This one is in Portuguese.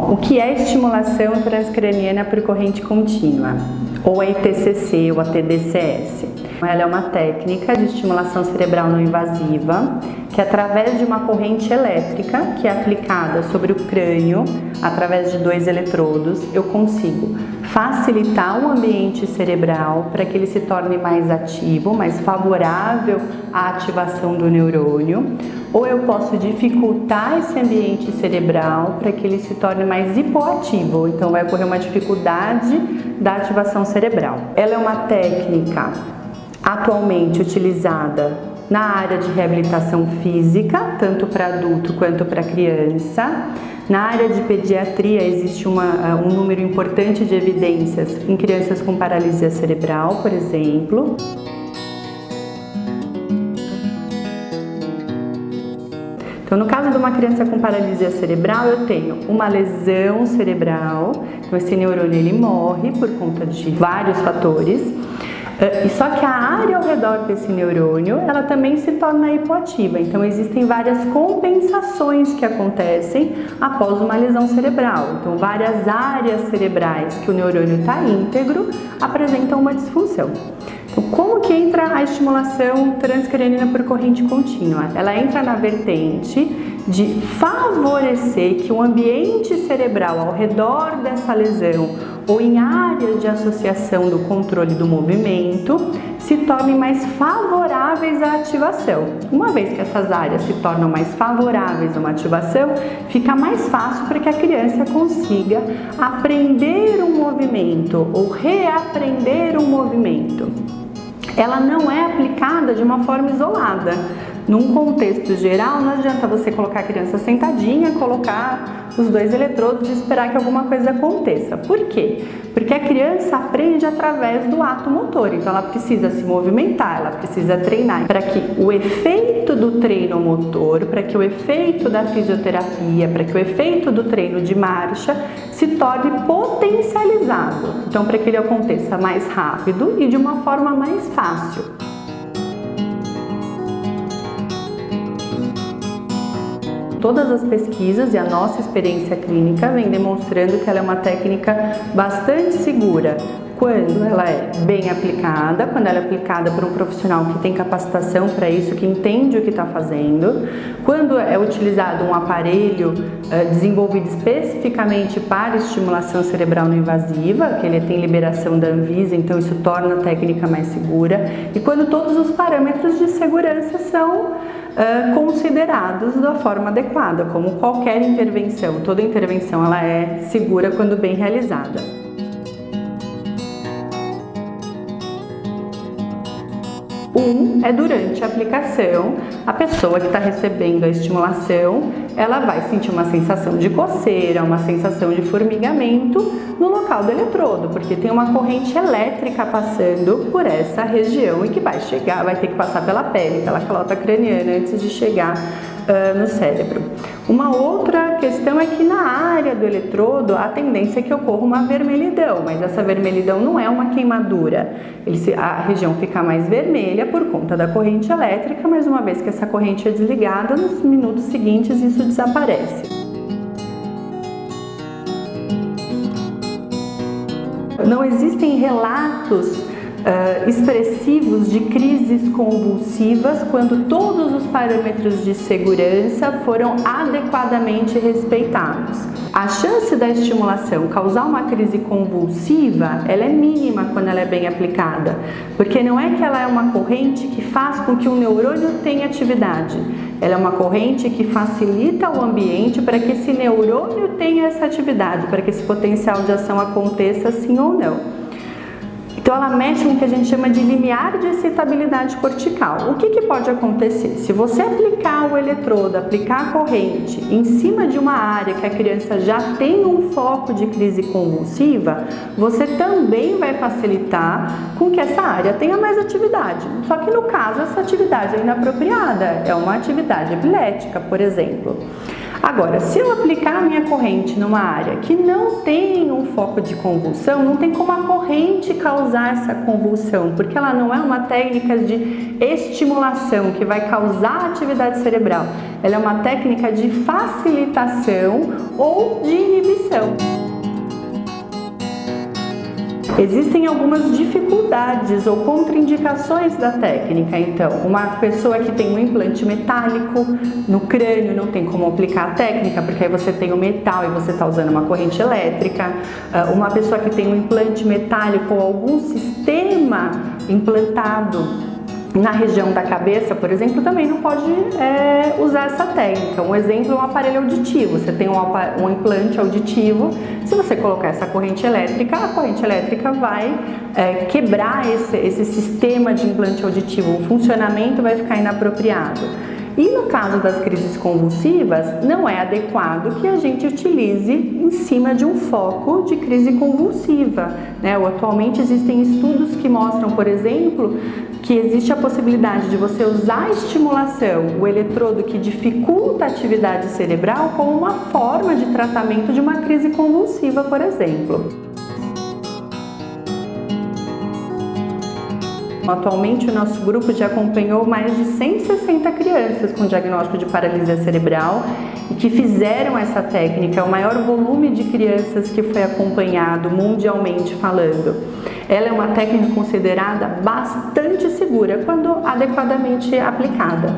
Bom, o que é estimulação transcraniana por corrente contínua, ou a ETCC ou a TDCS? Ela é uma técnica de estimulação cerebral não invasiva que, através de uma corrente elétrica que é aplicada sobre o crânio, através de 2 eletrodos, eu consigo facilitar o ambiente cerebral para que ele se torne mais ativo, mais favorável à ativação do neurônio, ou eu posso dificultar esse ambiente cerebral para que ele se torne mais hipoativo, então vai ocorrer uma dificuldade da ativação cerebral. Ela é uma técnica atualmente utilizada na área de reabilitação física, tanto para adulto quanto para criança. Na área de pediatria existe um número importante de evidências em crianças com paralisia cerebral, por exemplo. Então, no caso de uma criança com paralisia cerebral, eu tenho uma lesão cerebral, então esse neurônio ele morre por conta de vários fatores. E só que a área ao redor desse neurônio, ela também se torna hipoativa. Então existem várias compensações que acontecem após uma lesão cerebral. Então várias áreas cerebrais que o neurônio está íntegro apresentam uma disfunção. Então, como que entra a estimulação transcraniana por corrente contínua? Ela entra na vertente de favorecer que o ambiente cerebral ao redor dessa lesão ou em áreas de associação do controle do movimento se tornem mais favoráveis à ativação. Uma vez que essas áreas se tornam mais favoráveis a uma ativação, fica mais fácil para que a criança consiga aprender um movimento ou reaprender um movimento. Ela não é aplicada de uma forma isolada. Num contexto geral, não adianta você colocar a criança sentadinha, colocar os 2 eletrodos e esperar que alguma coisa aconteça. Por quê? Porque a criança aprende através do ato motor, então ela precisa se movimentar, ela precisa treinar. Para que o efeito do treino motor, para que o efeito da fisioterapia, para que o efeito do treino de marcha se torne potencializado. Então, para que ele aconteça mais rápido e de uma forma mais fácil. Todas as pesquisas e a nossa experiência clínica vem demonstrando que ela é uma técnica bastante segura quando ela é bem aplicada, quando ela é aplicada por um profissional que tem capacitação para isso, que entende o que está fazendo, quando é utilizado um aparelho desenvolvido especificamente para estimulação cerebral não invasiva, que ele tem liberação da Anvisa, então isso torna a técnica mais segura, e quando todos os parâmetros de segurança são considerados da forma adequada, como qualquer intervenção. Toda intervenção ela é segura quando bem realizada. É durante a aplicação, a pessoa que está recebendo a estimulação, ela vai sentir uma sensação de coceira, uma sensação de formigamento no local do eletrodo, porque tem uma corrente elétrica passando por essa região e que vai ter que passar pela pele, pela calota craniana antes de chegar no cérebro. Uma outra questão é que na área do eletrodo a tendência é que ocorra uma vermelhidão, mas essa vermelhidão não é uma queimadura. A região fica mais vermelha por conta da corrente elétrica, mas uma vez que essa corrente é desligada, nos minutos seguintes isso desaparece. Não existem relatos expressivos de crises convulsivas quando todos os parâmetros de segurança foram adequadamente respeitados. A chance da estimulação causar uma crise convulsiva, ela é mínima quando ela é bem aplicada, porque não é que ela é uma corrente que faz com que o neurônio tenha atividade, ela é uma corrente que facilita o ambiente para que esse neurônio tenha essa atividade, para que esse potencial de ação aconteça sim ou não. Então ela mexe com o que a gente chama de limiar de excitabilidade cortical. O que pode acontecer? Se você aplicar o eletrodo, aplicar a corrente em cima de uma área que a criança já tem um foco de crise convulsiva, você também vai facilitar com que essa área tenha mais atividade. Só que no caso essa atividade é inapropriada, é uma atividade epilética, por exemplo. Agora, se eu aplicar a minha corrente numa área que não tem um foco de convulsão, não tem como a corrente causar essa convulsão, porque ela não é uma técnica de estimulação que vai causar atividade cerebral, ela é uma técnica de facilitação ou de inibição. Existem algumas dificuldades ou contraindicações da técnica. Então, uma pessoa que tem um implante metálico no crânio não tem como aplicar a técnica, porque aí você tem o metal e você está usando uma corrente elétrica. Uma pessoa que tem um implante metálico ou algum sistema implantado na região da cabeça, por exemplo, também não pode usar essa técnica. Um exemplo é um aparelho auditivo. Você tem um implante auditivo, se você colocar essa corrente elétrica, a corrente elétrica vai quebrar esse sistema de implante auditivo, o funcionamento vai ficar inapropriado. E no caso das crises convulsivas, não é adequado que a gente utilize em cima de um foco de crise convulsiva, né? Atualmente existem estudos que mostram, por exemplo, que existe a possibilidade de você usar a estimulação, o eletrodo que dificulta a atividade cerebral, como uma forma de tratamento de uma crise convulsiva, por exemplo. Atualmente, o nosso grupo já acompanhou mais de 160 crianças com diagnóstico de paralisia cerebral e que fizeram essa técnica, o maior volume de crianças que foi acompanhado mundialmente falando. Ela é uma técnica considerada bastante segura quando adequadamente aplicada.